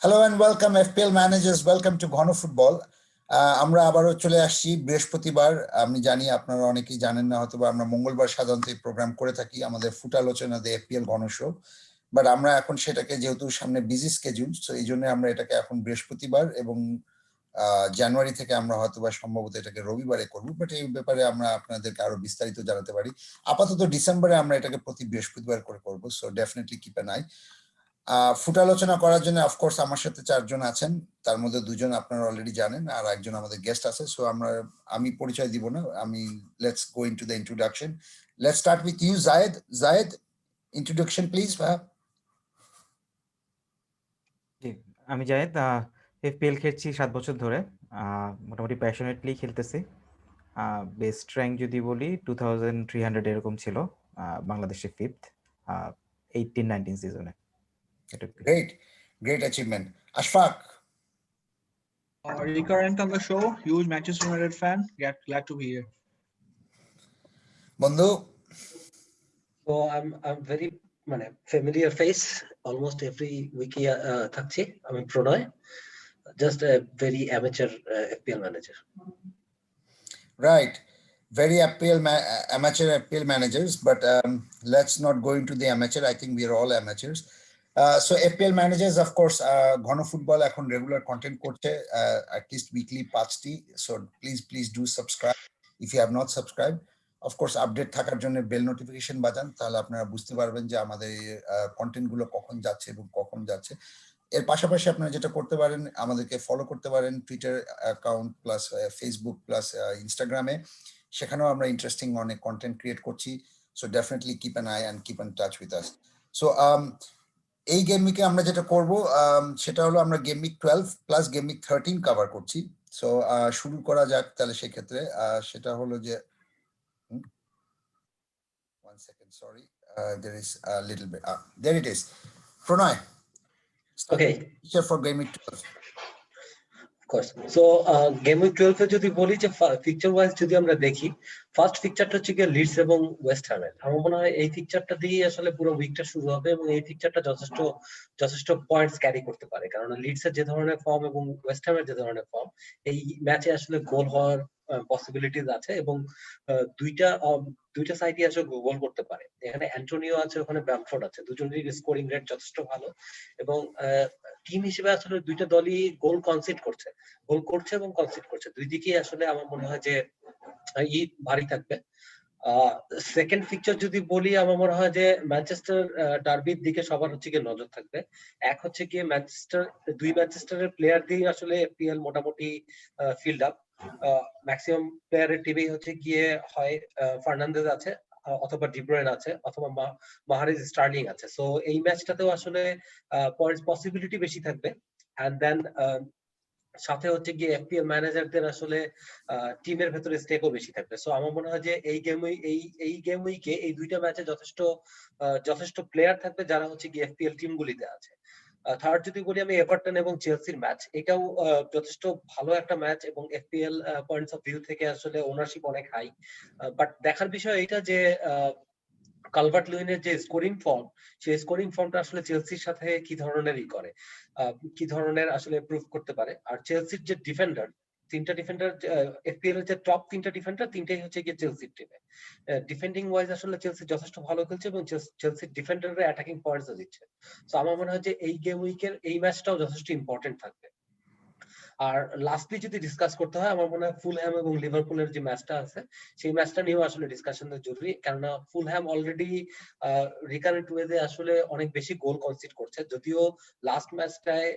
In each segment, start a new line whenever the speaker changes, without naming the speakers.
Hello and welcome FPL managers, welcome to ঘন football. আমরা আবারও চলে আসছি বৃহস্পতিবার। আমি জানি আপনারা অনেকেই জানেন না, হয়তো আমরা মঙ্গলবার সাধারণত এই প্রোগ্রাম করে থাকি, আমাদের ফুট আলোচনা দিয়ে FPL ঘন শো। বাট আমরা এখন সেটাকে যেহেতু সামনে বিজি স্কেডিউল, সো এই জন্য আমরা এটাকে এখন বৃহস্পতিবার এবং জানুয়ারি থেকে আমরা হয়তো বা সম্ভবত এটাকে রবিবারে করবো। বাট এই ব্যাপারে আমরা আপনাদেরকে আরো বিস্তারিত জানাতে পারি। আপাতত ডিসেম্বরে আমরা এটাকে প্রতি বৃহস্পতিবার করে করবো, so definitely keep an I. Foot আলোচনা করার জন্য অফকোর্স আমার সাথে 4 জন আছেন, তার মধ্যে 2 জন আপনারা অলরেডি জানেন আর একজন আমাদের গেস্ট আছে। সো আমি পরিচয় দিব না, let's go into the introduction. Let's start with you Zayed, introduction please.
জি, আমি জায়েদ। FPL খেলছি 7 বছর ধরে। মোটামুটি প্যাশনেটলি খেলতেছি। বেস্ট র্যাঙ্ক যদি বলি 2300 এরকম ছিল, বাংলাদেশে 5th 18-19 সিজনে।
Great achievement. Ashfaq.
Recurrent on the show, huge Manchester United fan. Glad to be here.
Bandhu.
So I'm very familiar face. Almost every week থাকছি। আমি প্রণয়, just a very amateur FPL manager.
Right, very amateur FPL managers, but let's not go into the amateur. I think we are all amateurs. So FPL managers, of course, ঘন football এখন regular content করছে, at least weekly 5টি। So please do subscribe if you have not subscribed. Of course, update থাকার জন্য bell notification বাজান, তাহলে আপনারা বুঝতে পারবেন যে আমাদের কন্টেন্ট গুলো কখন যাচ্ছে এবং কখন যাচ্ছে। এর পাশাপাশি আপনারা যেটা করতে পারেন, আমাদেরকে ফলো করতে পারেন Twitter account plus Facebook plus ইনস্টাগ্রামে, সেখানেও আমরা ইন্টারেস্টিং অনেক কন্টেন্ট ক্রিয়েট করছি। So definitely keep an eye and keep an touch with us. সো এই গেম উইকে আমরা যেটা করব সেটা হলো আমরা game week 12 plus game week 13 cover করছি। সো শুরু করা যাক তাহলে সেক্ষেত্রে। সেটা হলো যে one second, sorry, there is a little bit, there it is. Pranay,
Okay,
for game week 12.
Of course. So game week 12 এ যদি বলি যে ফিকচার ওয়াইজ যদি আমরা দেখি, ফার্স্ট ফিকচারটা হচ্ছে গিয়ে লিডস এবং ওয়েস্ট হ্যামের। আমার মনে হয় এই ফিকচারটা দিয়ে আসলে পুরো উইকটা শুরু হবে এবং এই ফিকচারটা যথেষ্ট পয়েন্টস ক্যারি করতে পারে, কারণ লিডসের যে ধরনের ফর্ম এবং ওয়েস্ট হ্যামের যে ধরনের ফর্ম, এই ম্যাচে আসলে গোল হওয়ার পসিবিলিটিস আছে এবং দুইটা সাইডই আসলে গোল করতে পারে। এখানে অ্যান্টোনিও আছে, ওখানে ব্যামফোর্ড আছে, দুজনেরই স্কোরিং রেট যথেষ্ট ভালো এবং টিম হিসেবে আসলে দুইটা দলই গোল করছে এবং কনসিড করছে। দুই দিকেই আসলে আমার মনে হয় যে ভারী থাকবে। সেকেন্ড ফিকচার যদি বলি, আমার মনে হয় যে ম্যানচেস্টার ডার্বির দিকে সবার হচ্ছে গিয়ে নজর থাকবে। এক হচ্ছে গিয়ে দুই ম্যানচেস্টারের প্লেয়ার দিয়ে আসলে FPL মোটামুটি ফিল্ড আপ। ম্যাক্সিমাম প্লেয়ারের টিমেই হচ্ছে গিয়ে হয় ফার্নান্দেজ আছে, অথবা ডিব্রয়েন আছে, অথবা মাহরেজ স্টার্লিং আছে। সো এই ম্যাচটাতেও আসলে পয়েন্টস পসিবিলিটি বেশি থাকবে। এন্ড দেন সাথে হচ্ছে গিয়ে FPL ম্যানেজারদের আসলে টিমের ভেতরে স্টেকও বেশি থাকবে। সো আমার মনে হয় যে এই গেম উইকে এই দুইটা ম্যাচে যথেষ্ট প্লেয়ার থাকবে যারা হচ্ছে গিয়ে FPL টিমগুলিতে আছে। থার্ড যদি বলি আমি, এভারটন এবং চেলসির ম্যাচ, এটাও যথেষ্ট ভালো একটা ম্যাচ এবং FPL পয়েন্টস অফ ভিউ থেকে আসলে ওনারশিপ অনেক হাই। বাট দেখার বিষয় এটা যে কালভার্ট লুইনের যে স্কোরিং ফর্ম, সেই স্কোরিং ফর্মটা আসলে চেলসির সাথে কি ধরনের আসলে প্রুভ করতে পারে। আর চেলসির যে ডিফেন্ডার, তিনটা ডিফেন্ডার, FPL এর যে টপ তিনটা ডিফেন্ডার, তিনটাই হচ্ছে গিয়ে চেলসির টিমে। ডিফেন্ডিং ওয়াইজ আসলে চেলসি যথেষ্ট ভালো খেলছে এবং চেলসির ডিফেন্ডাররা অ্যাটাকিং পয়েন্টস দিচ্ছে। তো আমার মনে হয় যে এই গেম উইকের এই ম্যাচটাও যথেষ্ট ইম্পর্টেন্ট থাকবে। আর লাস্টলি যদি ডিসকাস করতে হয়, আমার মনে হয় ফুলহ্যাম এবং লিভারপুলের যে ম্যাচটা আছে, সেই ম্যাচটা নিয়েও আসলে ডিসকাশন জরুরি, কেননা ফুলহ্যাম অলরেডি রিকারেন্ট ওয়েতে আসলে অনেক বেশি গোল কনসিড করছে। যদিও লাস্ট ম্যাচটায়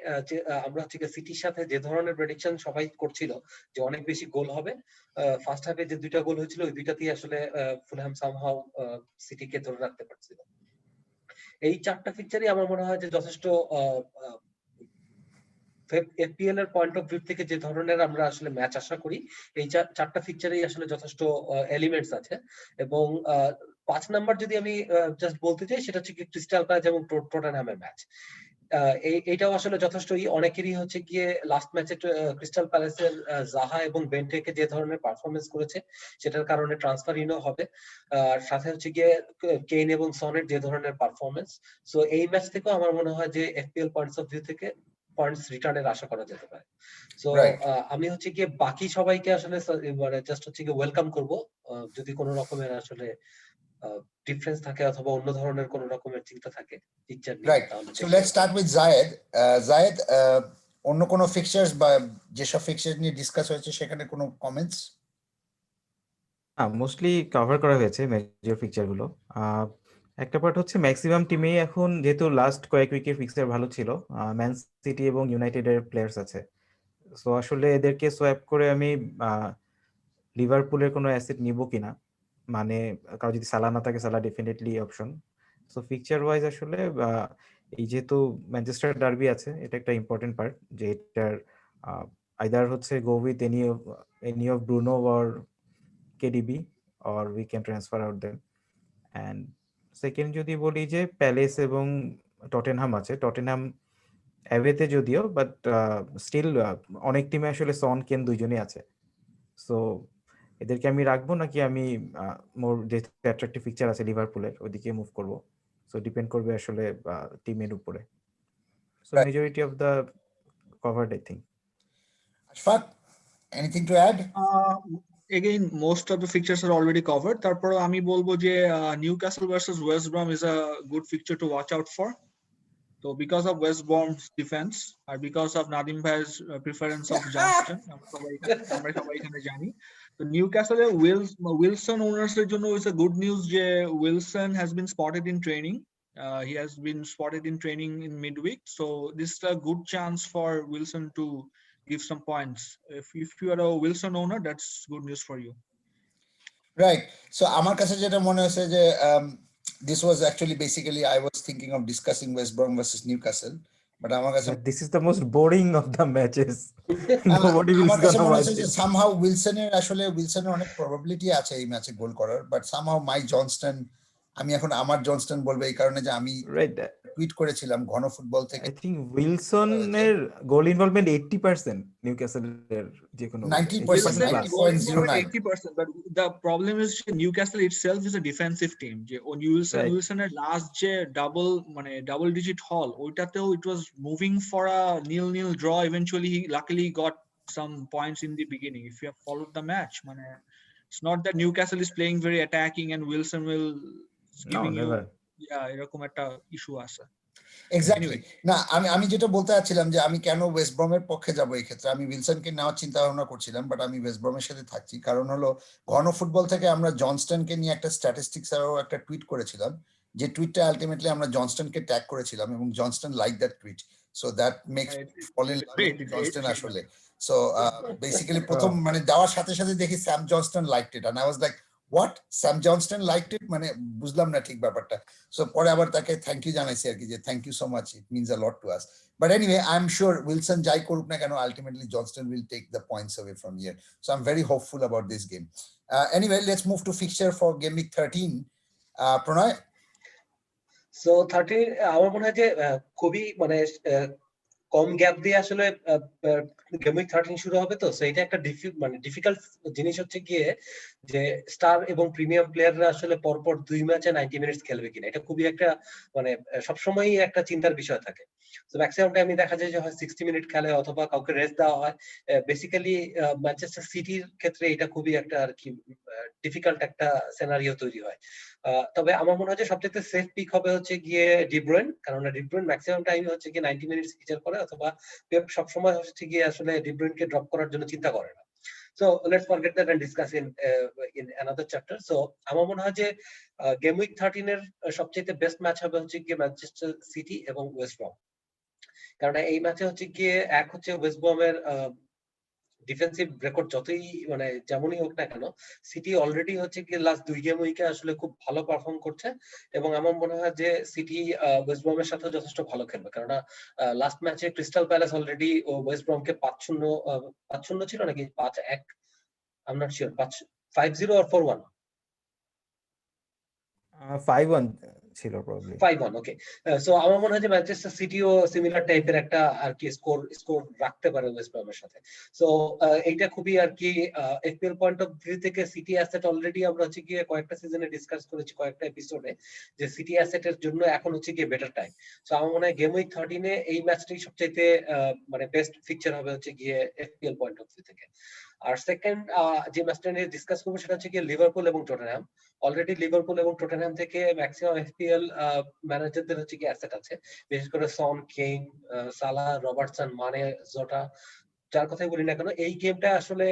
আমরা হচ্ছে সিটির সাথে যে ধরনের প্রেডিকশন সবাই করছিল যে অনেক বেশি গোল হবে, ফার্স্ট হাফে যে দুইটা গোল হয়েছিল ওই দুইটাতেই আসলে ফুলহ্যাম সামহাউ সিটিকে ধরে রাখতে পারছিল। এই চারটা ফিকচারই আমার মনে হয় যে যথেষ্ট FPL এর পয়েন্ট অফ ভিউ থেকে যে ধরনের আমরা আসলে ম্যাচ আশা করি, এই চারটা ফিকচারেই আসলে যথেষ্ট এলিমেন্টস আছে। এবং 5 নাম্বার যদি আমি জাস্ট বলতে চাই, সেটা হচ্ছে ক্রিস্টাল প্যালেস এবং টটেনহ্যামের ম্যাচ। এইটাও আসলে যথেষ্টই অনেকেরই হচ্ছে গিয়ে লাস্ট ম্যাচে ক্রিস্টাল প্যালেসের জাহা এবং বেন্টেকে যে ধরনের পারফরমেন্স করেছে, সেটার কারণে ট্রান্সফার ইনও হবে। সাথে হচ্ছে গিয়ে কেইন এবং সনের যে ধরনের পারফরমেন্স, সো এই ম্যাচ থেকেও আমার মনে হয় যে FPL পয়েন্টস অফ ভিউ থেকে পয়েন্টস রিটার্নের আশা করা যেতে পারে। So
Right.
আমি হচ্ছে গিয়ে বাকি সবাইকে আসলে মানে জাস্ট হচ্ছে গিয়ে ওয়েলকাম করব, যদি কোনো রকমের আসলে ডিফারেন্স থাকে অথবা অন্য ধরনের কোনো রকমের চিন্তা থাকে পিকচার নিয়ে,
Right.
তাহলে
So let's start with Zayed. Zayed, অন্য কোনো ফিক্সার্স বা যেসব ফিক্সার নিয়ে ডিসকাস হয়েছে সেখানে কোনো কমেন্টস?
মোস্টলি কভার করা হয়েছে মেজর ফিকচার গুলো। একটা পার্ট হচ্ছে ম্যাক্সিমাম টিমেই এখন যেহেতু লাস্ট কয়েক উইকের ফিক্সার ভালো ছিল, ম্যান সিটি এবং ইউনাইটেডের প্লেয়ার্স আছে, সো আসলে এদেরকে সোয়াপ করে আমি লিভারপুলের কোনো অ্যাসেট নিব কিনা, মানে কারো যদি সালা না থাকে, সালা definitely option. So fixture wise আসলে এই যেহেতু ম্যানচেস্টার ডার্বি আছে, এটা একটা ইম্পর্টেন্ট পার্ট, যে এটার আইদার হচ্ছে go with any of Bruno or KDB, or we can transfer out them. And second যদি বলি যে প্যালেস এবং টটেনহাম আছে, টটেনহাম অ্যাওয়েতে যদিও, বাট স্টিল অনেক টিমে আসলে সন কেন দুইজনই আছে। সো এদেরকে আমি রাখবো নাকি আমি মোর যে অ্যাট্রাকটিভ পিকচার আছে লিভারপুলের ওইদিকে মুভ করব, সো ডিপেন্ড করবে আসলে টিমের উপরে। So
Right.
Majority of the covered I think.
Ashfaq, anything to add?
Again, most of the fixtures are already covered. তারপর আমি বলবো যে Newcastle versus West Brom is a good fixture to watch out for. So because of West Brom's defense or because of Nadim Bhai's preference of Johnston, আমরা সবাই এখানে জানি। তো নিউক্যাসলের Wilson ওনার্সের জন্য is a good news যে Wilson has been spotted in training. He has been spotted in training in midweek, so this is a good chance for Wilson to give some points. If you are a Wilson owner, that's good news for you.
Right. So আমার কাছে যেটা মনে হয়েছে যে this was actually basically I was thinking of discussing West Brom versus Newcastle, but আমার কাছে
This is the most boring of the matches. Nobody will
আমার কাছে
gonna
মনে
watch
হচ্ছে যে
it.
somehow উইলসনের অনেক প্রবাবিলিটি আছে এই ম্যাচে গোল করার, বাট somehow মাইক জনস্টন, আমি এখন আমার জনস্টন বলবো এই কারণে যে আমি
Right.
টুইট করেছিলাম ঘন ফুটবল থেকে
I think উইলসনের গোল ইনভলভমেন্ট 80% নিউক্যাসলের যে কোনো
90%,
80%
Wilson
plus.
goal involvement
90.09.
80%, but the problem is Newcastle itself is a defensive team. যে
Right.
Wilson's last যে double digit haul, ওইটাতেও it was moving for a 0-0 draw. Eventually he luckily got some points in the beginning. If you have followed the match, it's not that Newcastle is playing very attacking and Wilson will
No,
giving you,
never.
এরকম একটা issue আছে।
Exactly
Anyway.
না, আমি যেটা বলতে চাচ্ছিলাম যে আমি কেন ওয়েস্ট ব্রমের পক্ষে যাব এই ক্ষেত্রে, আমি উইলসনকে নেওয়ার চিন্তা ভাবনা করছিলাম, বাট আমি ওয়েস্ট ব্রমের সাথে থাকছি। কারণ হলো ঘন ফুটবল থেকে আমরা জনস্টনকে নিয়ে একটা স্ট্যাটিস্টিক্স আরও একটা টুইট করেছিলাম, যে টুইটটা আলটিমেটলি আমরা জনস্টনকে ট্যাগ করেছিলাম এবং Johnstone like that tweet, so that makes fall in love with Johnstone আসলে। সো বেসিক্যালি প্রথম মানে দেওয়ার সাথে সাথে দেখি Sam Johnstone liked it, and I was like what, Sam Johnstone liked it, মানে বুঝলাম না ঠিক ব্যাপারটা। সো পরে আবার তাকে থ্যাংক ইউ জানাইছি আর কি, যে thank you so much, it means a lot to us. But anyway I am sure Wilson যাই করুক না কেন, ultimately Johnstone will take the points away from here. So I am very hopeful about this game. Anyway let's move to fixture for game week 13. Pranay?
So 13 আমার মনে হয় যে খুবই মানে কম গ্যাপ দিয়ে আসলে গেম উইক 13 শুরু হবে। তো সো এটা একটা ডিফিকাল্ট জিনিস হচ্ছে গিয়ে যে স্টার এবং প্রিমিয়াম প্লেয়াররা আসলে পরপর 2 ম্যাচে 90 মিনিটস খেলবে কিনা, এটা খুবই একটা মানে সবসময়ই একটা চিন্তার বিষয় থাকে। তো ম্যাক্সিমাম টাইমই দেখা যায় যে হয় 60 মিনিট খেলে অথবা কাউকে রেস্ট দেওয়া হয়। বেসিক্যালি ম্যানচেস্টার সিটির ক্ষেত্রে এটা খুবই একটা আর কি ডিফিকাল্ট একটা সিনারিও তৈরি হয়। তবে আমার মনে হয় যে সবচেয়ে সেফ পিক হবে হচ্ছে গিয়ে ডি ব্রুইন, কারণ ডি ব্রুইন ম্যাক্সিমাম টাইম হচ্ছে গিয়ে 90 মিনিটস ফিচার করে, অথবা পেপ সবসময় হচ্ছে গিয়ে আসলে ডি ব্রুইনকে ড্রপ করার জন্য চিন্তা করে না। So let's forget that and discuss in another chapter. So আমার মনে হয় যে গেম উইক 13 এর সবচেয়ে বেস্ট ম্যাচ হবে হচ্ছে গিয়ে ম্যানচেস্টার সিটি এবং ওয়েস্ট ব্রম, কারণ এই ম্যাচে হচ্ছে গিয়ে এক হচ্ছে ওয়েস্ট ব্রমের ডিফেন্সিভ রেকর্ড যতই মানে যেমনই হোক না কেন, সিটি অলরেডি হচ্ছে কি লাস্ট 2 গেম উইকে আসলে খুব ভালো পারফর্ম করছে, এবং আমার মনে হয় যে সিটি ওয়েস্ট ব্রমের সাথে যথেষ্ট ভালো খেলবে, কারণ লাস্ট ম্যাচে ক্রিস্টাল প্যালেস অলরেডি ওয়েস্ট ব্রমকে 5-0 ছিল নাকি 5-1, I am not sure, 5-0 or 4-1?
5-1 ছিল প্রবাবলি।
5-1, ওকে। সো আমার মনে হয় যে ম্যানচেস্টার সিটিও সিমিলার টাইপের একটা আর কি স্কোর রাখতে পারে ওয়েস্ট ব্রমের সাথে। সো এইটা খুবই আর কি এফপিএল পয়েন্ট অফ ভিউ থেকে সিটি অ্যাসেট অলরেডি আমরা হচ্ছে গিয়ে কয়েকটা সিজনে ডিসকাস করেছি, কয়েকটা এপিসোডে, যে সিটি অ্যাসেটের জন্য এখন হচ্ছে গিয়ে বেটার টাইম। সো আমার মনে হয় গেম উইক 13-এ এই ম্যাচটাই সবচাইতে মানে বেস্ট ফিকচার হবে হচ্ছে গিয়ে এফপিএল পয়েন্ট অফ ভিউ থেকে। আর সেকেন্ড যে ম্যাচটা নিয়ে ডিসকাস করবো সেটা হচ্ছে গিয়ে লিভারপুল এবং টটেনহ্যাম। অলরেডি লিভারপুল এবং টটেনহ্যাম থেকে ম্যাক্সিমাম এফপিএল ম্যানেজারদের হচ্ছে কি অ্যাসেট আছে, বিশেষ করে সন, কেইন, সালাহ, রবার্টসন, মানে, জোটা, যার কথাই বলি না কেন এই গেমটা আসলে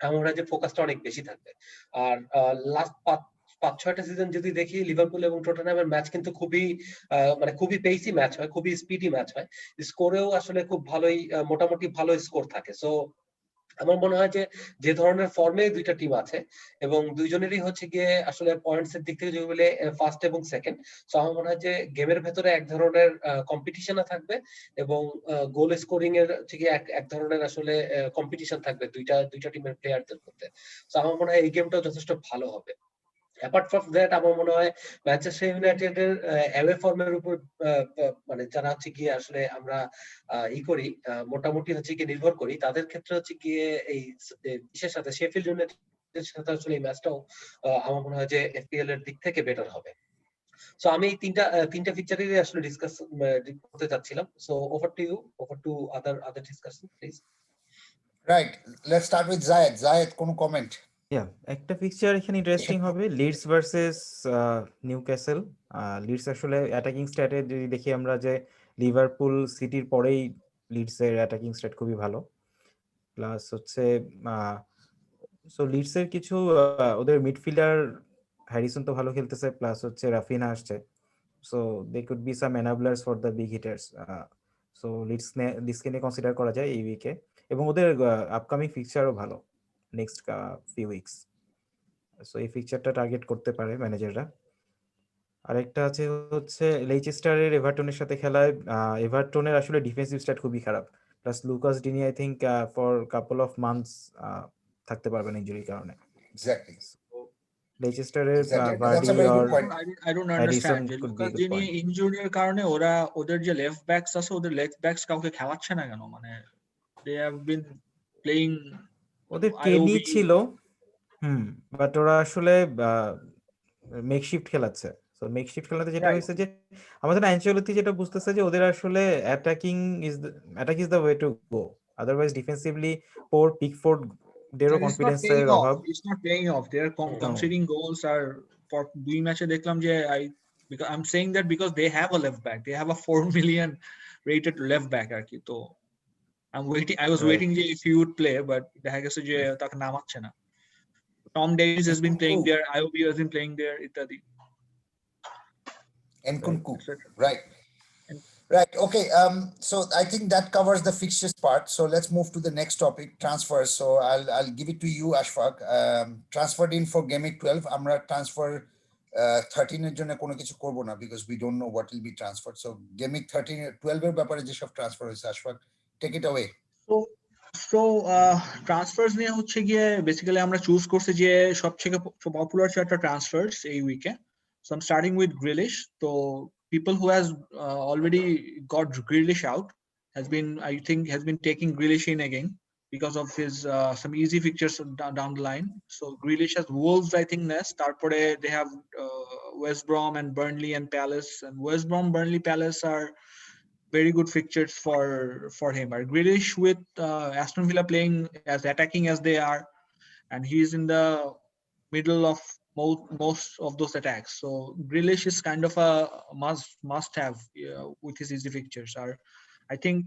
আমার মনে হয় যে ফোকাসটা অনেক বেশি থাকবে। আর লাস্ট 5-6টা সিজন যদি দেখি লিভারপুল এবং টটেনহ্যামের ম্যাচ কিন্তু খুবই মানে খুবই পেসি ম্যাচ হয়, খুবই স্পিডি ম্যাচ হয়, স্কোরেও আসলে খুব ভালোই মোটামুটি ভালো স্কোর থাকে। সো আমার মনে হয় যে যে ধরনের ফর্মে দুইটা টিম আছে এবং দুইজনেরই হচ্ছে গিয়ে আসলে পয়েন্টস এর দিক থেকে যদি বলে ফার্স্ট এবং সেকেন্ড, সো আমার মনে হয় যে গেমের ভেতরে এক ধরনের কম্পিটিশন থাকবে এবং গোল স্কোরিং এর হচ্ছে গিয়ে এক ধরনের আসলে কম্পিটিশন থাকবে দুইটা টিমের প্লেয়ারদের মধ্যে। সো আমার মনে হয় এই গেমটাও যথেষ্ট ভালো হবে। অ্যাপার্ট ফ্রম দ্যাট আমার মনে হয় ম্যানচেস্টার ইউনাইটেডের অ্যাওয়ে ফর্মের উপর মানে যারা হচ্ছে গিয়ে আসলে আমরা করি মোটামুটি হচ্ছে গিয়ে নির্ভর করি, তাদের ক্ষেত্রে হচ্ছে গিয়ে এই বিশেষ সাথে শেফিল্ড ইউনাইটেডের সাথে আসলে এই ম্যাচটাও আমার মনে হয় যে এফপিএল এর দিক থেকে বেটার হবে। সো আমি এই তিনটা ফিচারই আসলে ডিসকাস করতে চাচ্ছিলাম। So over to other discussion please.
Right. Let's start with Zayed. Zayed, কোনো comment?
একটা ফিক্সচার এখানে ইন্টারেস্টিং হবে, লিডস ভার্সেস নিউক্যাসল। লিডস আসলে অ্যাটাকিং স্ট্যাটে যদি দেখি আমরা যে লিভারপুল সিটির পরেই লিডসের অ্যাটাকিং স্ট্যাট খুবই ভালো, প্লাস হচ্ছে সো লিডসের কিছু ওদের মিডফিল্ডার হ্যারিসন তো ভালো খেলতেছে, প্লাস হচ্ছে রাফিনা আসছে, so they could be some enablers for the big hitters. So লিডসকে নিয়ে কনসিডার করা যায় এই উইকে, এবং ওদের আপকামিং ফিক্সচারও ভালো নেক্সট ফিউ উইকস, সো এই ফিকচারটা টার্গেট করতে পারে ম্যানেজাররা। আরেকটা আছে হচ্ছে লেইচেস্টারের এভারটনের সাথে খেলায়, এভারটনের আসলে ডিফেন্সিভ স্ট্যাট খুবই খারাপ, plus Lucas Digne I think for couple of months থাকতে পারবেন ইনজুরির কারণে।
Exactly.
লেইচেস্টারের
Exactly. That's a
Vardy
very
or
good point.
I don't
Harrison
understand যে
কুড বি
লুকাস
গুড
যিনি
পয়েন্ট।
ইনজুরির কারণে ওদের যে লেফট ব্যাকস আছে ওদের লেফট ব্যাকস কাউকে খেলাচ্ছে না কেন? মানে they have been playing
ওদের কেনি
IOB
ছিল, বাট ওরা আসলে মেকশিফট খেলাচ্ছে। সো মেকশিফট খেলাতে যেটা
right.
হয়েছে যে আমাদের অ্যানচেলতি যেটা বুঝতেছে যে ওদের আসলে attack is the way to go, otherwise defensively poor Pickford ডেরও
It's not
কনফিডেন্সের
paying off.
অভাব।
It's not paying off. They are conceding goals are for দুই ম্যাচে দেখলাম যে because I'm saying that because they have a left back. They have a 4 million rated left back আর কি। তো I was
Right.
waiting যে if he would play, but দেখা গেছে যে তাকে নামাচ্ছে না। Tom Davies has been playing there, IOB has been playing there, ইত্যাদি।
Nkunku.
etc.
Right. Right. Okay. So I think that covers the fixtures part. So let's move to the next topic, transfers. So I'll give it to you, Ashfaq. Transferred in for Game Week 12. Amra transfer 13 এর জন্য কোনো কিছু করব না because we don't know what will be transferred. So Game Week 12 এর ব্যাপারে যেসব transfer হয়েছে, Ashfaq, take it away.
So transfers নিয়ে হচ্ছে গিয়ে বেসিক্যালি আমরা চুজ করছি যে সবথেকে পপুলার চারটা ট্রান্সফার্স এই উইকে। So I'm starting with Grealish. So people who has already got Grealish out has been taking Grealish in again because of his some easy fixtures down the line. So Grealish has Wolves I think next. Tarpore they have West Brom and Burnley and Palace, and West Brom, Burnley, Palace are very good fixtures for him. Or Grealish with Aston Villa playing as attacking as they are, and he's in the middle of most of those attacks. So Grealish is kind of a must have with his easy fixtures. Or I think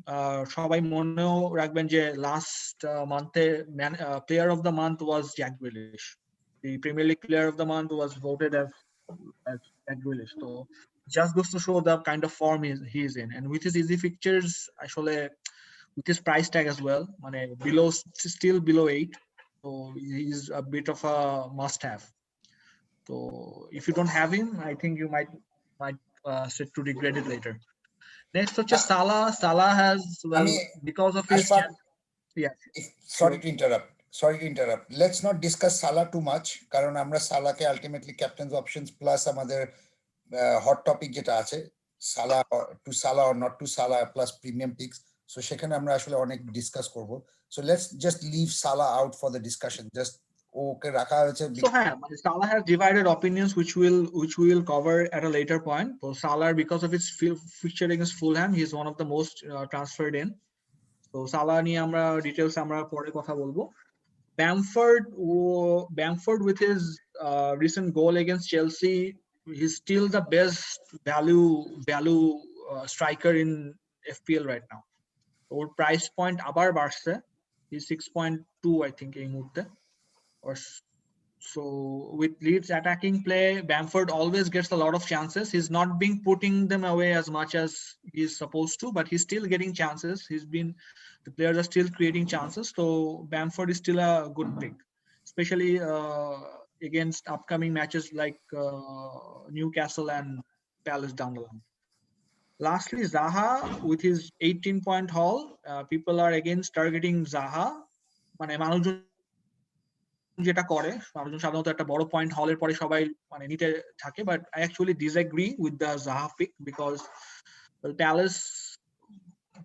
সবাই মনেও রাখবেন যে last month player of the month was Jack Grealish. The Premier League player of the month was voted as Jack Grealish. So just goes to show the kind of form he is in, and with his easy fixtures actually with his price tag as well, still below 8, so he's a bit of a must have. So if you don't have him, I think you might sit to regret it later. Next হচ্ছে Salah has because of his
Ashfaq,
yeah.
Sorry to interrupt. Let's not discuss Salah too much কারণ আমরা সালাকে ultimately captain's options plus আমাদের hot topic যেটা আছে সালা two সালা or not two সালা plus premium peaks, so সেখানে আমরা আসলে অনেক ডিসকাস করব। সো লেটস জাস্ট লিভ সালা out for the discussion, just okay রাখা হয়েছে।
So Salah has divided opinions, which we will cover at a later point. So Salah, because of his fixture against Fulham, he is one of the most transferred in. So Salah niye amra details amra pore kotha bolbo. Bamford with his recent goal against Chelsea, he's still the best value striker in FPL right now. Or price point abar barse. He's 6.2, I think, ei muhurte. Or so with Leeds attacking play, Bamford always gets a lot of chances. He's not being putting them away as much as he's supposed to, but he's still getting chances. The players are still creating chances. So Bamford is still a good pick, especially against upcoming matches like Newcastle and Palace down the line. Lastly, Zaha with his 18-point haul. People are again targeting Zaha. মানে মানুষজন যেটা করে, মানুষজন সাধারণত একটা বড় point হলের পরে সবাই মানে নিতে থাকে, but I actually disagree with the Zaha pick because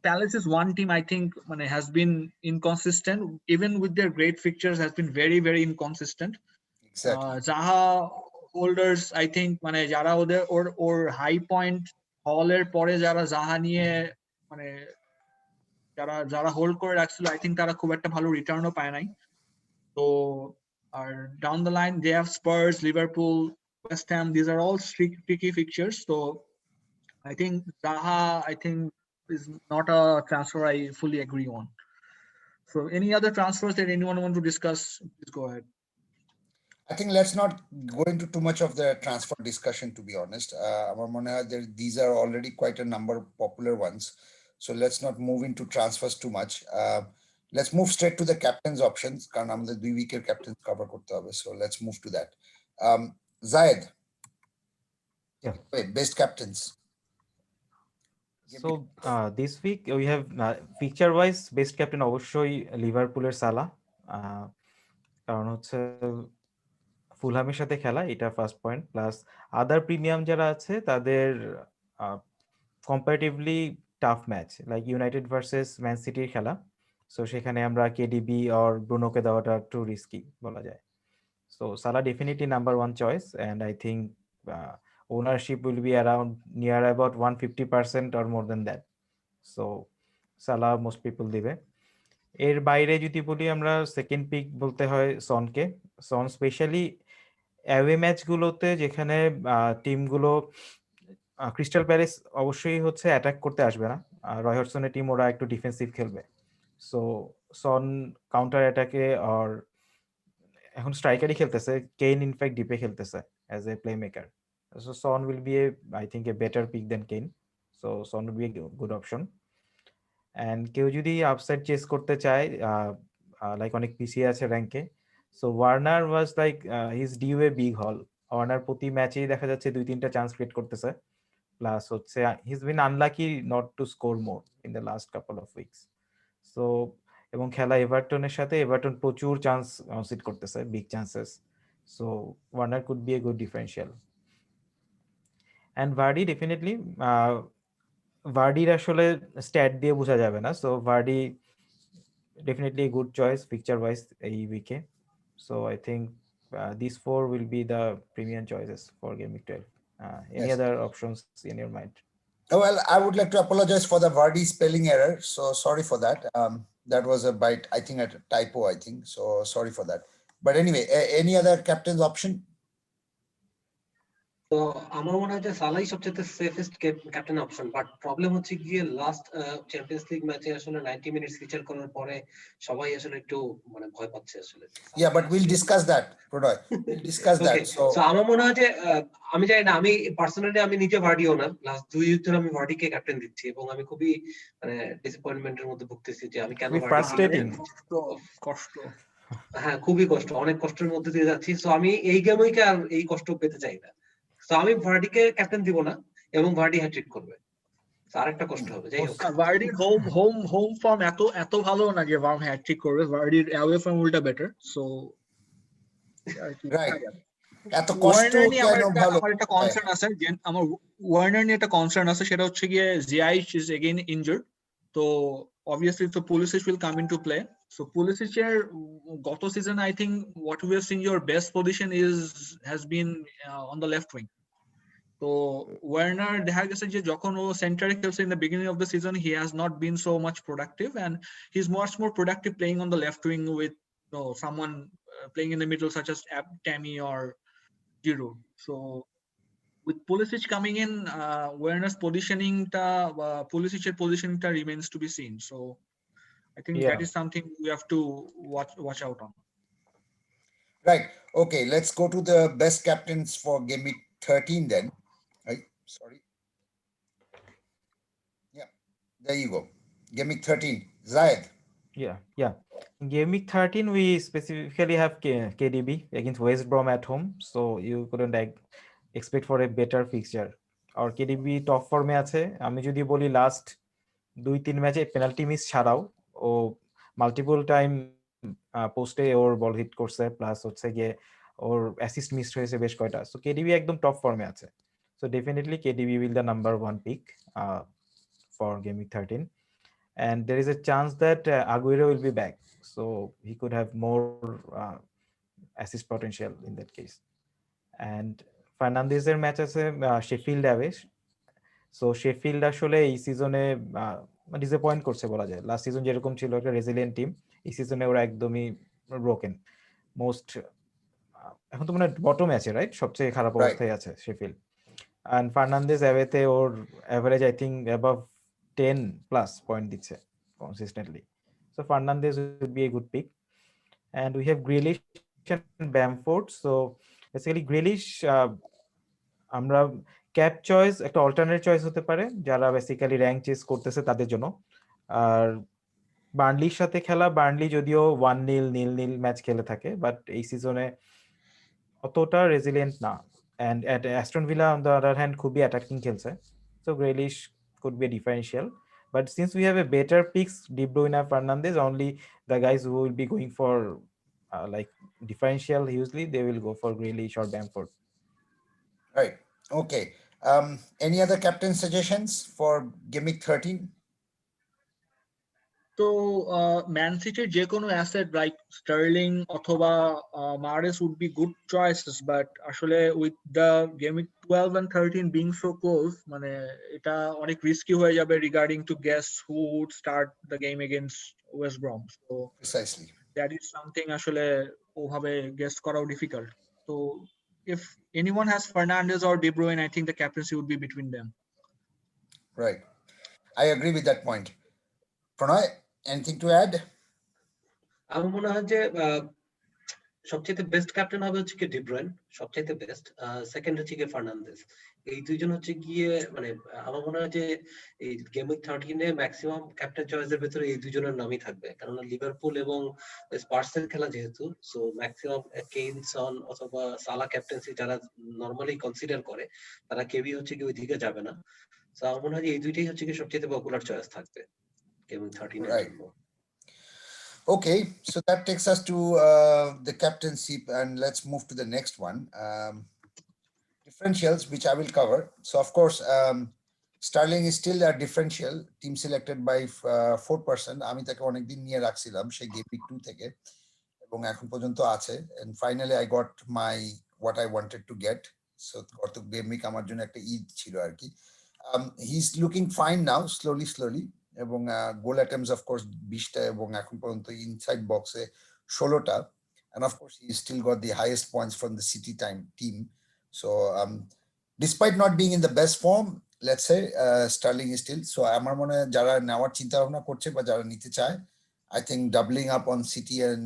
Palace is one team I think মানে has been inconsistent, even with their great fixtures has been very very inconsistent.
Exactly.
Zaha holders I think মানে যারা ওদের ওর high point হলের পরে যারা জাহা নিয়ে মানে যারা হোল্ড করে রাখছিল, আই থিঙ্ক তারা খুব একটা ভালো রিটার্নও পায় নাই। So down the line, they have Spurs, Liverpool, West Ham. These are all tricky fixtures. So I think Zaha, is not a transfer I fully agree on. So any other transfers that anyone want to discuss, please go ahead.
I think let's not go into too much of the transfer discussion, to be honest. আমার মনে হয় these are already quite a number of popular ones. So let's not move into transfers too much. Let's move straight to the captain's options. কারণ আমাদের 2 week-এর captains cover করতে হবে. So let's move to that. Zayed.
Yeah.
Wait, best captains.
So this week we have feature wise best captain অবশ্যই লিভারপুলের সালা, কারণ হচ্ছে ফুলহামের সাথে খেলা, এটা ফার্স্ট পয়েন্ট। প্লাস আদার প্রিমিয়াম যারা আছে তাদের comparatively tough match like United versus man সিটির খেলা, সো সেখানে আমরা কেডিবি আর ব্রুনোকে দেওয়াটা একটু রিস্কি বলা যায়। সো সালা definitely number 1 choice, and I think ownership will be around near about 150% or more than that. So Salah most people দিবে। এর বাইরে যদি বলি আমরা সেকেন্ড পিক বলতে হয় সনকে। সন স্পেশালি অ্যাওয়ে ম্যাচগুলোতে যেখানে টিমগুলো ক্রিস্টাল প্যালেস অবশ্যই হচ্ছে অ্যাটাক করতে আসবে না, রয় হডসনের টিম ওরা একটু ডিফেন্সিভ খেলবে। সো সন কাউন্টার অ্যাটাকে আর এখন স্ট্রাইকারই খেলতেছে, কেইন ইনফ্যাক্ট ডিপে খেলতেছে as a play maker. So Son will be I think a better pick than Kane. So Son will be a good option. And কেউ যদি আপসাইড চেস করতে চায়, লাইক অনেক পিছিয়ে আছে র্যাঙ্কে, so Werner was like his due a big haul. Werner প্রতি ম্যাচেই দেখা যাচ্ছে 2-3টা চান্স ক্রিয়েট করতেছে, প্লাস হচ্ছে his been unlucky not to score more in the last couple of weeks. So এবং খেলা এভারটনের সাথে, এভারটন প্রচুর চান্স কনসিড করতেছে, big chances. So Werner could be a good differential. And Vardy definitely, ভার্ডির আসলে স্ট্যাট দিয়ে বোঝা যাবে না, so Vardy definitely good choice picture wise এই উইকে। So I think these 4 will be the premium choices for Game Week 12. Any
Yes.
other options in your mind?
Well, I would like to apologize for the Vardy spelling error. So sorry for that. That was a bite, I think, a typo, I think. So sorry for that. But anyway, any other captain's option?
তো আমার মনে হয় যে সালাই সবচেয়ে safest captain option, but problem হচ্ছে গিয়ে last champions league ম্যাচে আসলে 90 মিনিটস ফিচার করার পরে সবাই আসলে একটু মানে ভয় পাচ্ছে আসলে।
Yeah, but we'll discuss that, Prodoi. We'll discuss that.
So আমার মনে হয় যে আমি জানি না, আমি পার্সোনালি আমি নিজে ভার্ডি ওনার, লাস্ট 2 উইক ধরে আমি ভার্ডিকে ক্যাপ্টেন দিচ্ছি এবং আমি খুবই মানে ডিসঅ্যাপয়েন্টমেন্টের মধ্যে ভুগতেছি যে আমি কেন
কষ্ট।
হ্যাঁ, খুবই কষ্ট, অনেক কষ্টের মধ্যে দিয়ে যাচ্ছি। সো আমি এই গেমে আর এই কষ্ট পেতে চাই না। তো আমি ভার্ডিকে ক্যাপ্টেন দিব না এবং ভার্ডি হ্যাট্রিক করবে, আরেকটা কষ্ট হবে। যাই হোক,
ভার্ডির হোম ফর্ম এত ভালো না যে হ্যাট্রিক করবে, ভার্ডির অ্যাওয়ে ফর্ম উল্টা বেটার। So
right. এত কষ্ট
ওয়ার্নার নিয়ে
কেন ভালো
আমার একটা কনসার্ন আছে যে আমার ওয়ার্নার নিয়ে একটা কনসার্ন আছে, সেটা হচ্ছে গিয়ে জিআইচ ইজ এগেইন ইনজুর্ড, তো obviously so Pulisic will come into play. So Pulisic এর গত season I think what we have seen your best position has been on the left wing. তো ওয়ার্নার দেখা গেছে যে যখন ও সেন্টারে খেলছে in the beginning of the season he has not been so much productive and he's much more productive playing on the left wing with someone playing in the middle such as Tammy or Giroud. So with Pulisic coming in, Werner's Pulisic's positioning remains to be seen. So I think
Yeah.
that is something we have to watch out on.
Right. Okay, let's go to the best captains for game week 13 then. Right. Sorry. Yeah, there you go. Game week 13. Zayed.
Yeah. In game week 13, we specifically have KDB against West Brom at home, so you couldn't expect for a better fixture. Or KDB top form-এ আছে, আমি যদি বলি last 2-3 ম্যাচে penalty miss ছাড়াও ও multiple time পোস্টে ওর বল hit করছে, plus হচ্ছে গিয়ে ওর অ্যাসিস্ট মিস হয়েছে বেশ কয়টা। সো কেডিবি একদম টপ ফর্মে আছে, so definitely KDB will the number 1 pick for game week 13. And there is a chance that Aguero will be back, so he could have more assist potential in that case. And ফার্নান্দেজের match আছে Sheffield away, so Sheffield আসলে এই সিজনে disappoint করছে বলা যায়। Last season যেরকম ছিল একটা রেজিলিয়েন্ট টিম, এই সিজনে ওরা একদমই ব্রোকেন। মোস্ট এখন তো মানে বটমে আছে, রাইট? সবচেয়ে খারাপ অবস্থায় আছে শেফিল্ড। অ্যান্ড ফার্নান্দেজ অ্যাওয়েতে ওর average I think above 10 plus point দিচ্ছে consistently. So Fernandez would be a good pick. And we have Grealish and Bamford. So basically Grealish, আমরা ক্যাপ চয়েস একটা অল্টারনেট চয়েস হতে পারে যারা বেসিক্যালি র্যাঙ্ক চেস করতেছে তাদের জন্য। আর বার্নলির সাথে খেলা, বার্নলি যদিও 1-0 0-0 ম্যাচ খেলে থাকে, বাট এই সিজনে অতটা রেজিলিয়েন্ট না। And Aston Villa on the other hand খুবই অ্যাটাকিং খেলছে, so Grealish could be differential. But since we have a better picks, De Bruyne, Fernandes, only the guys who will be going for like differential usually they will go for Grealish or Bamford.
Right. Okay. Any other captain suggestions for game week 13?
তো man সিটির যে কোনো asset like Sterling অথবা Mahrez would be good choices, but আসলে with the game week 12 and 13 being so close, মানে এটা অনেক risky হয়ে যাবে regarding to guess who would start the game against West Brom. So
Precisely.
That is something আসলে ওভাবে guess করাও difficult. তো if anyone has Fernandes or De Bruyne, I think the captaincy would be between them.
Right. I agree with that point. Pranay, anything to add?
আমার মনে হয় যে সবচেয়ে best captain হবে হচ্ছে কি ডি ব্রুইন, সবচেয়ে বেস্ট। সেকেন্ড হচ্ছে কি ফার্নান্দেজ। এই দুইজন হচ্ছে গিয়ে মানে আমার মনে হয় যে এই গেম উইক 13 এ ম্যাক্সিমাম ক্যাপ্টেন চয়েসের ভিতরে এই দুইজনের নামই থাকবে, কারণ লিভারপুল এবং স্পার্সের খেলা যেহেতু, সো ম্যাক্সিমাম কেইন, সন অথবা সালা ক্যাপ্টেন্সি যারা নরমালি কনসিডার করে তারা কেউই হচ্ছে কি ওইদিকে যাবে না। সো আমার মনে হয় এই দুইটাই হচ্ছে কি সবচেয়ে পপুলার চয়েস থাকবে গেম উইক 13 এর জন্য।
Okay, so that takes us to the captaincy, and let's move to the next one. Differentials, which I will cover. So, of course, Sterling is still a differential team selected by 4%. আমি তাকে অনেকদিন নিয়ে রাখছিলাম সেই game week 2 থেকে, এবং এখন পর্যন্ত আছে। And finally, I got what I wanted to get. So, গত গেম উইক আমার জন্য একটা ঈদ ছিল আর কি। He's looking fine now, slowly. এবং গোল অ্যাটেম্পটস অফ কোর্স 20টা, এবং এখন পর্যন্ত ইনসাইড বক্সে 16টা, and of course he still got the highest points from the City team. So despite not being in the best form, let's say Sterling is still, so আমার মনে হয় যারা নেওয়ার চিন্তা ভাবনা করছে বা যারা নিতে চায়, I think doubling up on City and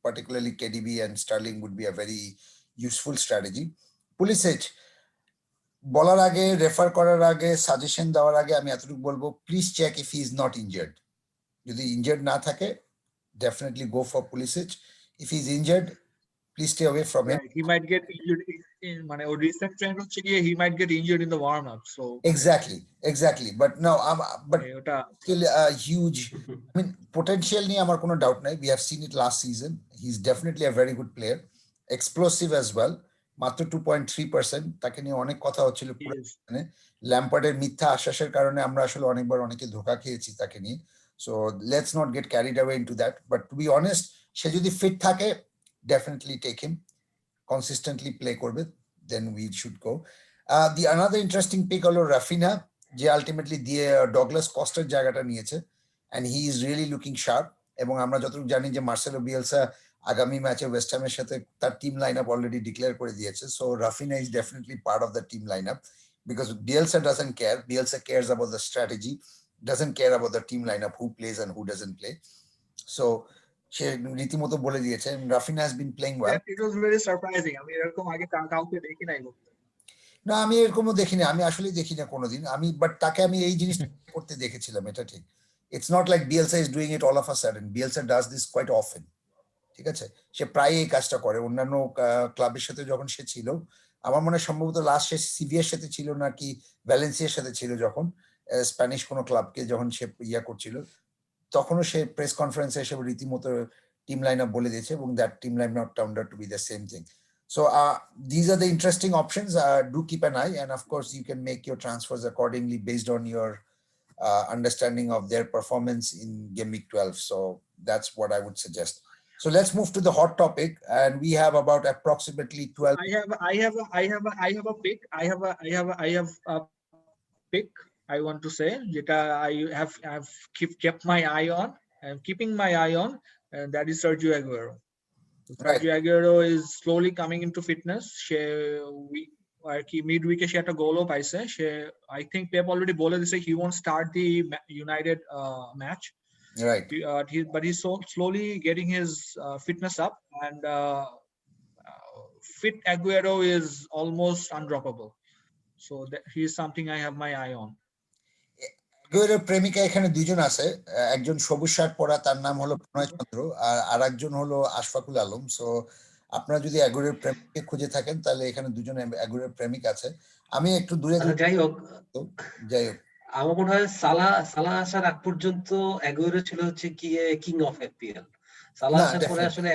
particularly KDB and Sterling would be a very useful strategy. Pulisic, বলার আগে, রেফার করার আগে, সাজেশন দেওয়ার আগে আমি এতটুকু বলবো, please check if he is not injured. যদি ইনজার্ড না থাকে, definitely go for Pulisic. If he is injured, please stay away from him.
He might get injured মানে ওর রিসেন্ট ট্রেন্ড হচ্ছে কি he might get injured in the warm up, so
exactly but no but
ওটা
still a huge, I mean, potential নিয়ে আমার কোনো doubt নাই। We have seen it last season. He's definitely a very good player, explosive as well, মাত্র 2.3%। তাকে নিয়ে অনেক কথা হচ্ছিল পুরো
Yes.
ল্যাম্পার্ডের মিথ্যা আশ্বাসের কারণে আমরা আসলে অনেকবার অনেকে ধোকা খেয়েছি তাকে নিয়ে। So let's not get carried away into that, but to be honest say যদি ফিট থাকে definitely take him, consistently play করবে, then we should go. The another interesting pick হলো রাফিনা, যে আলটিমেটলি দিয়ে ডগলাস কস্টের জায়গাটা নিয়েছে, and he is really looking sharp. এবং আমরা যতটুকু জানি যে মার্সেলো বিয়েলসা আগামী ম্যাচে ওয়েস্ট হ্যামের সাথে তার team line up already declare করে দিয়েছে। So Raphinha is definitely part of the team line up, because Bielsa doesn't care. Bielsa cares about the strategy, doesn't care about the team lineup, who plays and who doesn't play. So সে রীতিমতো বলে দিয়েছে, Rafinha has been playing well.
It was very surprising. আমি এরকম আগে কাউকে দেখি নাই করতে।
না, আমি এরকমও দেখিনি, আমি আসলেই দেখি না কোনোদিন। আমি বাট তাকে আমি এই জিনিসটা করতে দেখেছিলাম, এটা ঠিক। It's not like Bielsa is doing it all of a sudden. Bielsa does this quite often. ঠিক আছে, সে প্রায় এই কাজটা করে। অন্যান্য ক্লাবের সাথে যখন সে ছিল, আমার মনে হয় সম্ভবত লাস্ট সে সিভিয়ার সাথে ছিল নাকি ভ্যালেন্সিয়ার সাথে ছিল, যখন স্প্যানিশ কোনো ক্লাবকে যখন সে ইয়া করছিল, তখনও সে প্রেস কনফারেন্সে এসে রীতিমতো টিম লাইন আপ বলে দিয়েছে, এবং that team line up turned out to B the same thing. So these are the interesting options. Do keep an eye, and of course you can make your transfers accordingly based on your understanding of their performance in game week 12. So that's what I would suggest. So let's move to the hot topic, and we have about approximately 12.
I have a pick. I have a pick. I want to say that I have kept my eye on. I'm keeping my eye on, and that is Sergio Aguero.
Right.
Sergio Aguero is slowly coming into fitness. Midweek she had a goal up. I think Pep already bowled this. He won't start the United match.
Right.
But he's so slowly getting his fitness up, and fit Aguero is almost undroppable. So he's something I have my eye on.
আগুয়েরোর প্রেমিকা এখানে দুইজন আছে, একজন সবুজ shirt পরা, তার নাম হলো প্রণয় চন্দ্র, আর আরেকজন হলো আশফাকুল আলম। সো আপনারা যদি আগুয়েরোর প্রেমিককে খুঁজে থাকেন, তাহলে এখানে দুজন আগুয়েরোর প্রেমিক আছে। আমি একটু দূরে
যাই হোক,
যাই হোক,
আমার মনে হয় সালা আসার আগ পর্যন্ত অ্যাগুয়েরো ছিল হচ্ছে কি কিং অফ এফপিএল। সালা আসার পরে আসলে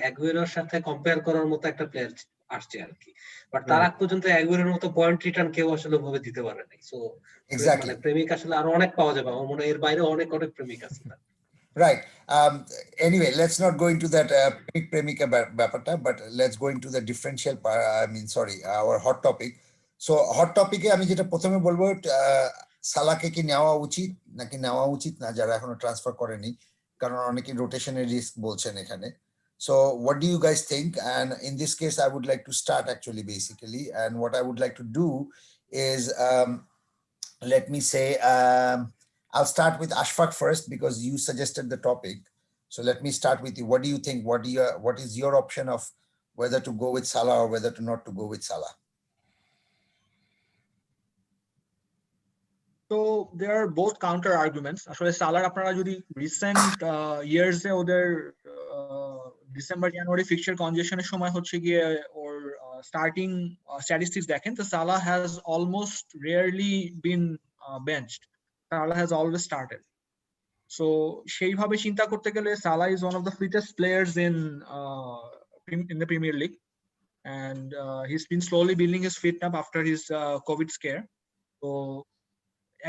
অ্যাগুয়েরোর সাথে কম্পেয়ার করার মতো একটা প্লেয়ার আসছে আর কি। বাট তার আগ পর্যন্ত অ্যাগুয়েরোর মতো পয়েন্ট রিটার্ন কেউ আসলে ভাবে দিতে পারে নাই। সো
এক্স্যাক্টলি
প্রেমিক আসলে আরো অনেক পাওয়া যাবে। আমার মনে হয় এর বাইরে অনেক প্রেমিক আছে।
Right. Anyway, let's not go into that premika ব্যাপারটা, but let's go into the differential our hot topic. So hot topic এ আমি যেটা প্রথমে বলবো, সালাকে কি নেওয়া উচিত নাকি নেওয়া উচিত না, যারা এখনো ট্রান্সফার করেনি, কারণ অনেকে রোটেশনের রিস্ক বলছেন এখানে। So what do you guys think? And in this case, I would like to start actually basically, and what I would like to do is let me say I'll start with Ashfaq first because you suggested the topic. So let me start with you. What do you think? What is your option of whether to go with Salah or whether to not to go with Salah?
So there are both counter arguments. আসলে সালার আপনারা যদি recent years এ ওদের December January fixture কনজেশনের সময় হচ্ছে গিয়ে ওর starting statistics দেখেন, তো Salah has almost rarely been benched. Salah has always started. So সেইভাবে চিন্তা করতে গেলে Salah is one of the fittest players in the Premier League, and he's been slowly building his fit up after his COVID scare. So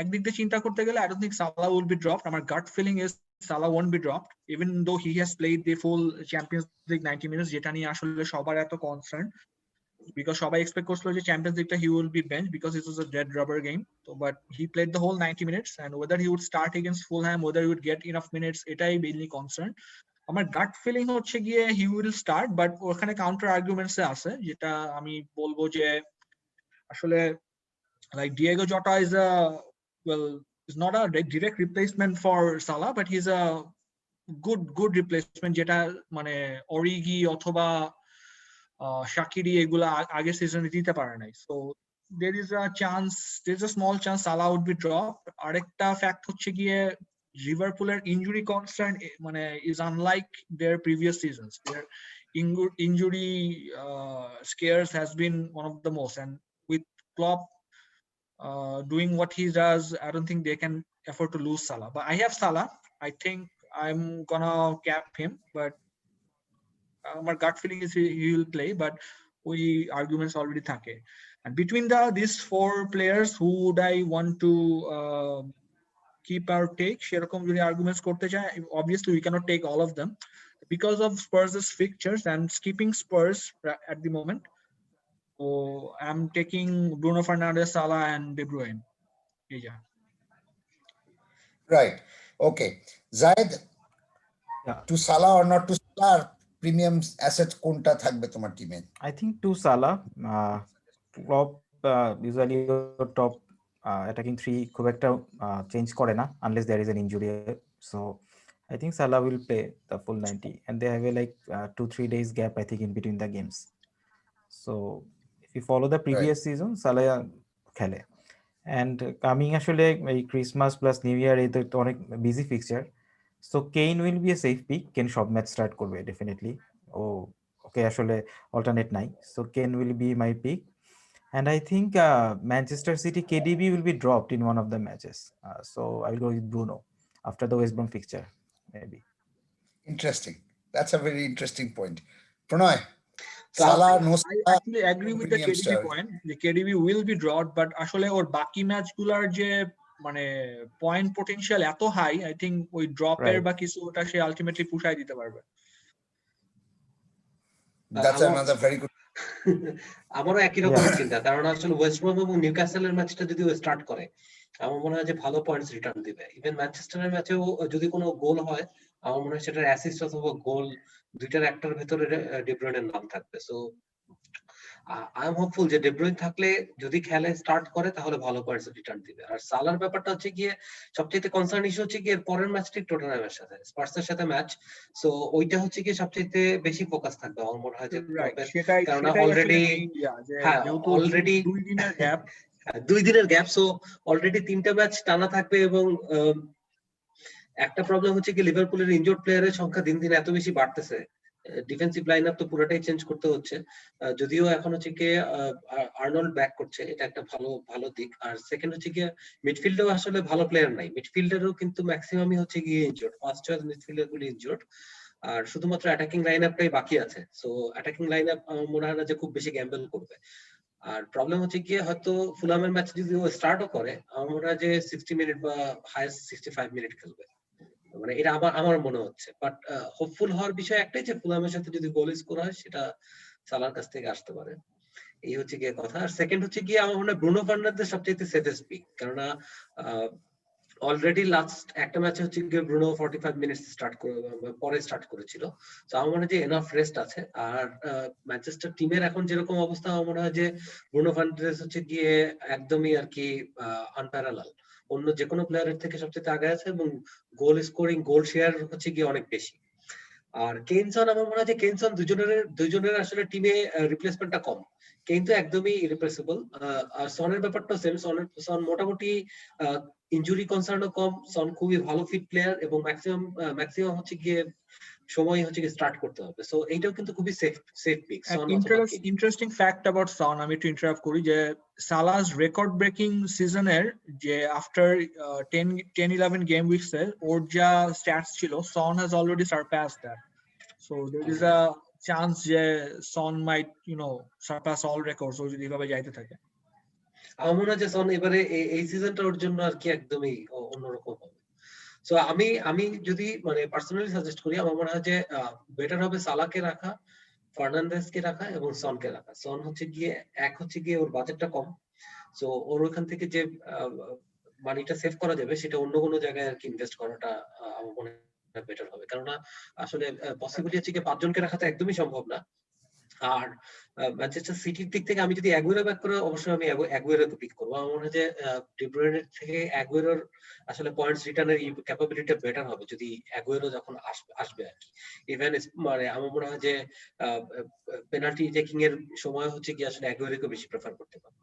একদিক দিয়ে চিন্তা করতে গেলে I don't think Salah will be dropped. আমার gut feeling is Salah won't be dropped, even though he has played the full Champions League 90 minutes, যেটা নিয়ে আসলে সবার এত কনসার্ন, because সবাই এক্সপেক্ট করছিল যে champions লিগটা he will be benched because it was a dead rubber game. So but he played the whole 90 minutes, and whether he would start against Fulham, whether he would get enough minutes, এটাই mainly concern. আমার gut feeling হচ্ছে গিয়ে he will start, but ওখানে counter arguments আছে, যেটা আমি বলবো যে আসলে like Diego Jota is not a direct replacement for Salah, but he's a good replacement, যেটা মানে অরিগি অথবা শাকিরি এগুলা আগের সিজনে দিতে পারে নাই। So there's a small chance Salah would be dropped. আরেকটা ফ্যাক্ট হচ্ছে গিয়ে লিভারপুলের ইনজুরি কনসার্ন মানে is unlike their previous seasons. Their injury scares has been one of the most, and with Klopp doing what he does, I don't think they can afford to lose Salah. But I have Salah. I think I'm gonna cap him, but my gut feeling is he will play, but we arguments already থাকে. And between these four players, who would I want to keep or take? সেরকম যদি arguments করতে চাই, obviously we cannot take all of them because of Spurs' fixtures and skipping Spurs at the moment. So I'm taking Bruno Fernandes, Salah, and De Bruyne. Yeah.
Right. Okay. Zayed,
Yeah.
to Salah or not to Salah, premium asset কোনটা থাকবে তোমার টিমে?
I think to Salah, top usually top attacking three খুব একটা change করে না unless there is an injury. So I think Salah will play the full 90, and they have a like 2-3 days gap I think in between the games. So if you follow the previous season, Salah খেলে, and coming আসলে এই Christmas plus new year এই তো অনেক busy fixture, so Kane will be a safe pick. Kane সব match start করবে definitely, okay আসলে alternate নাই, so Kane will be my pick. And I think Manchester City KDB will be dropped in one of the matches, so I will go with Bruno after the West Brom fixture maybe.
Interesting. That's a very interesting point. Pranay,
So
Salah, no
I
Salah,
actually agree with the
premium
KDB
star.
point. The KDB will be dropped, but আসলে ওর বাকি ম্যাচগুলোর যে মানে point potential এত high, I think ওই ড্রপের
Right.
বা কিছু ওটা সে ultimately পুষায় দিতে পারবে।
That's another very good.
আমারও একই রকমের চিন্তা, কারণ আসলে ওয়েস্ট ব্রম এবং নিউক্যাসলের ম্যাচটা যদি ও স্টার্ট করে, আমার মনে হয় যে ভালো পয়েন্টস রিটার্ন দিবে। ইভেন ম্যানচেস্টারের ম্যাচেও যদি কোনো গোল হয়, আমার মনে হয় সেটার অ্যাসিস্ট অথবা গোল দুইটার একটার ভিতরে ডি ব্রুইনের নাম থাকবে। সো আই এম হোপফুল যে ডি ব্রুইন থাকলে যদি খেলে স্টার্ট করে তাহলে ভালো পয়েন্টস রিটার্ন দিবে। আর সালার ব্যাপারটা হচ্ছে গিয়ে সবচেয়ে কনসার্ন ইস্যু হচ্ছে গিয়ে পরের ম্যাচটি টটেনহামের সাথে, স্পার্সের সাথে ম্যাচ। সো ওইটা হচ্ছে গিয়ে সবচেয়ে বেশি ফোকাস থাকবে আমার মনে হয় যে, কারণ অলরেডি অলরেডি
2 দিনের গ্যাপ
2 দিনের গ্যাপ, সো অলরেডি 3টা ম্যাচ টানা থাকবে। এবং একটা প্রবলেম হচ্ছে কি লিভারপুলের ইনজুর্ড প্লেয়ারের সংখ্যা দিন দিন এত বেশি বাড়তেছে, ডিফেন্সিভ লাইন আপ তো পুরোটাই চেঞ্জ করতে হচ্ছে। যদিও এখন হচ্ছে কি আর্নল্ড ব্যাক করছে, এটা একটা ভালো দিক। আর সেকেন্ড হচ্ছে কি মিডফিল্ডেও আসলে ভালো প্লেয়ার নাই, মিডফিল্ডারও কিন্তু ম্যাক্সিমামই হচ্ছে গিয়ে ইনজুর্ড, ফার্স্ট চয়েস মিডফিল্ডার গুলি ইনজুর্ড, আর শুধুমাত্র অ্যাটাকিং লাইন আপটাই বাকি আছে। সো অ্যাটাকিং লাইন আপ মনে হয় না যে খুব বেশি গ্যাম্বল করবে। আর প্রবলেম হচ্ছে গিয়ে হয়তো ফুলামের ম্যাচ যদি ও স্টার্টও করে, আমার মনে হয় যে 60 মিনিট বা হাইয়েস্ট 65 মিনিট খেলবে, মানে এটা আমার মনে হচ্ছে। বাট হোপফুল হওয়ার বিষয় একটাই যে ফুলামের সাথে যদি গোল স্কোর হয় সেটা সালার কাছ থেকে আসতে পারে, এই হচ্ছে গিয়ে কথা। আর সেকেন্ড হচ্ছে গিয়ে আমার মনে হয় ব্রুনো ফার্নান্দেজ সবচেয়ে সেফেস্ট পিক, কেননা অলরেডি লাস্ট একটা ম্যাচে হচ্ছে গিয়ে ব্রুনো 45 মিনিটস পরে স্টার্ট করেছিল। তো আমার মনে হয় যে এনাফ রেস্ট আছে। আর ম্যানচেস্টার টিমের এখন যেরকম অবস্থা, আমার মনে হয় যে ব্রুনো ফার্নান্দেজ হচ্ছে গিয়ে একদমই আর কি আনপ্যারালাল, অন্য যে কোনো প্লেয়ারের থেকে সবচেয়ে আগে আছে, এবং গোল স্কোরিং গোল শেয়ার হচ্ছে গিয়ে অনেক বেশি। আর কেইনসন, আমার মনে হয় যে কেইনসন দুজনের আসলে টিমে রিপ্লেসমেন্টটা কম, কেইন তো একদমই ইরিপ্লেসেবল। আর সনের ব্যাপারটা সেম, সন মোটামুটি ইনজুরি কনসার্নও কম, সন খুবই ভালো ফিট প্লেয়ার, এবং ম্যাক্সিমাম হচ্ছে গিয়ে সময় হচ্ছে গিয়ে স্টার্ট করতে হবে। সো এইটাও কিন্তু খুবই safe pick. Son
interesting fact about Son, আমি একটু ইন্টারাপ্ট করি, যে সালাহ's রেকর্ড ব্রেকিং সিজনের যে আফটার 10-11 গেম উইকস এর ওর যা স্ট্যাটস ছিল, Son has already surpassed that. So there is a chance যে Son might surpass all records ও যদি এভাবে যাইতে থাকে।
আমার মনে হয় যে সন এবারে এই সিজনটা ওর জন্য আর কি একদমই অন্যরকম হবে। সো আমি যদি মানে পার্সোনালি সাজেস্ট করি, আমার মনে হয় যে বেটার হবে সালাকে রাখা, ফার্নান্দেজকে রাখা এবং সনকে রাখা। সন হচ্ছে গিয়ে ওর বাজেটটা কম, সো ওর ওখান থেকে যে মানিটা সেভ করা যাবে সেটা অন্য কোনো জায়গায় আর কি ইনভেস্ট করাটা আমার মনে হয় বেটার হবে, কারণ আসলে পসিবিলিটি হচ্ছে কি 5 জনকে রাখা তো একদমই সম্ভব না। আর ম্যানচেস্টার সিটির দিক থেকে আমি যদি অ্যাগুয়েরো ব্যাক করে, অবশ্যই আমি অ্যাগুয়েরোকে পিক করবো। আমার মনে হয় যে ডি ব্রুইনের থেকে অ্যাগুয়েরোর আসলে পয়েন্টস রিটার্নের ক্যাপাবিলিটি বেটার হবে যদি অ্যাগুয়েরো যখন আসবে আর কি। ইভেন মানে আমার মনে হয় যে পেনাল্টি টেকিং এর সময় হচ্ছে কি আসলে অ্যাগুয়েরোকে বেশি প্রেফার করতে পারবে।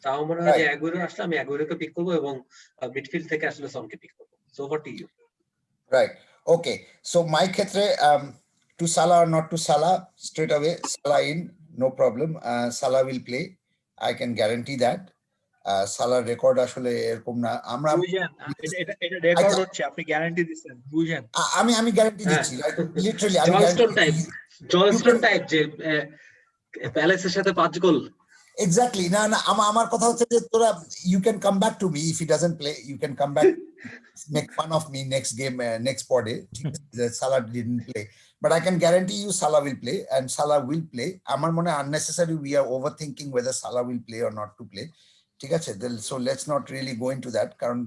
তো আমার মনে হয় যে অ্যাগুয়েরো আসলে আমি অ্যাগুয়েরোকে পিক করবো, এবং মিডফিল্ড থেকে আসলে সনকে পিক করবো। So over to you.
Right. Okay. So my ক্ষেত্রে to Salah or not to Salah, straight away Salah in, no problem. Salah will play. I can guarantee that. সালার রেকর্ড আসলে এরকম না আমরা
বুঝেন এটা রেকর্ড হচ্ছে, আপনি গ্যারান্টি দিচ্ছেন, বুঝেন।
আমি গ্যারান্টি
হ্যাঁ।
দিচ্ছি লিটারালি আমি
জনস্টোন টাইপ যে প্যালেসের সাথে 5 গোল।
এক্স্যাক্টলি না আমার কথা হচ্ছে যে তোরা you can come back to me if he doesn't play you can come back make fun of me next game next পডে Salah didn't play but I can guarantee you Salah will play and Salah will play আমার মনে হয় unnecessary we are over thinking whether Salah will play or not to play ঠিক আছে so let's not really go into that কারণ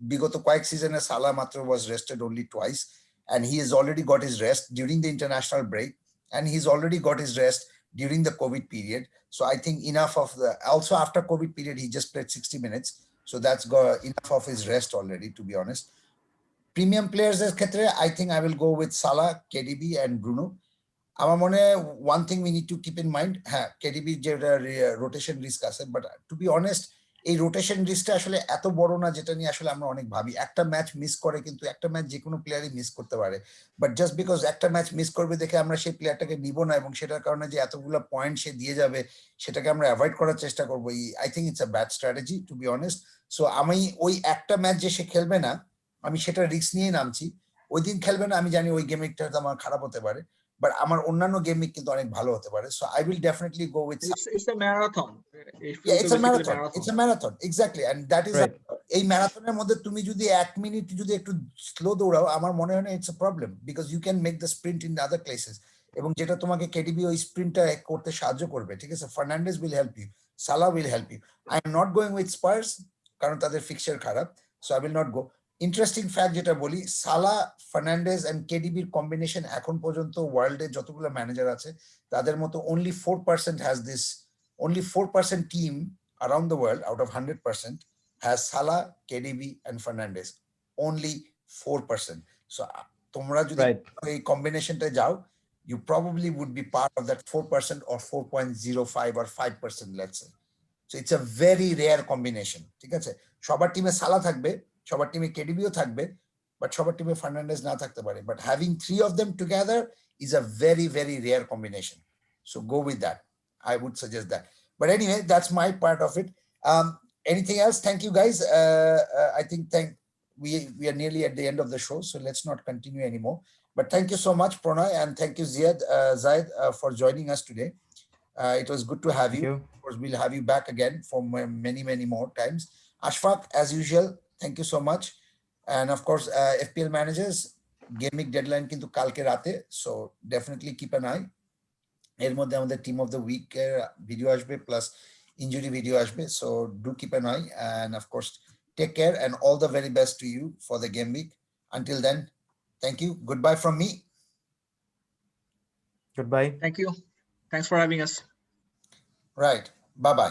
বিগত কয়েক সিজনে সালা মাত্র was rested only twice and he has already got his rest during the international break and he's already got his rest during the COVID period. So I think enough of the, also after COVID period, he just played 60 minutes. So that's got enough of his rest already, to be honest. Premium players as Khetre, I think I will go with Salah, KDB and Bruno. আমার মনে one thing we need to keep in mind, হ্যাঁ KDB যেটা rotation risk আছে, but to be honest, এই rotation রিস্কটা আসলে এত বড় না যেটা নিয়ে আসলে আমরা অনেক ভাবি একটা ম্যাচ মিস করে কিন্তু একটা ম্যাচ যে কোনো প্লেয়ারই মিস করতে পারে বাট জাস্ট বিকজ একটা ম্যাচ মিস করবে দেখে আমরা সেই প্লেয়ারটাকে নিব না এবং সেটার কারণে যে এতগুলো পয়েন্ট সে দিয়ে যাবে সেটাকে আমরা অ্যাভয়েড করার চেষ্টা করবো I think it's a bad strategy to be honest so আমি ওই একটা ম্যাচ যে সে খেলবে না আমি সেটা রিস্ক নিয়ে নামছি ওই দিন খেলবে না আমি জানি ওই গেমিংটা আমার খারাপ হতে পারে বাট আমার অন্যান্য গেমিং কিন্তু অনেক ভালো হতে পারে so I will definitely go with
It's a marathon.
it's a marathon exactly and that is
Right.
এই ম্যারাথনের মধ্যে তুমি যদি 1 মিনিট যদি একটু স্লো দৌড়াও আমার মনে হয় না it's a problem because you can make the sprint in other places এবং যেটা তোমাকে কেডিবি ওই স্প্রিন্টটা করতে সাহায্য করবে ঠিক আছে Fernandes will help you Salah will help you I am not going with Spurs কারণ তাদের ফিক্সচার খারাপ so I will not go interesting fact যেটা বলি সালা ফার্নান্ডেজ এন্ড কেডিবির কম্বিনেশন এখন পর্যন্ত ওয়ার্ল্ডে যতগুলো ম্যানেজার আছে তাদের মতো only 4% has this only 4% team around the world out of 100% has Salah, KDB and Fernandes. Only 4%. So tomra jodi
Right.
ei combination ta jao, you probably would be part of that 4% or 4.05 or 5%, let's say. So it's a very rare combination. ঠিক আছে সবার টিমে সালা থাকবে সবার টিমে কেডিবিও থাকবে but সবার টিমে ফার্নান্ডেজ না থাকতে পারে but having 3 of them together is a very very rare combination. So go with that. I would suggest that. But anyway, that's my part of it. Anything else? Thank you, guys. I think we are nearly at the end of the show, so let's not continue anymore. But thank you so much, Pranay, and thank you, Zaid, for joining us today. It was good to have
Thank
you.
you.
Of course, we'll have you back again for many more times. Ashfaq, as usual, thank you so much. And of course, FPL managers, gaming deadline kintu kalke rate, so definitely keep an eye. এর মধ্যে আমাদের team of the week এর video আসবে plus injury video আসবে so do keep an eye and of course take care and all the very best to you for the game week until then thank you goodbye from me
Goodbye.
Thank you. Thanks for having us.
Right bye by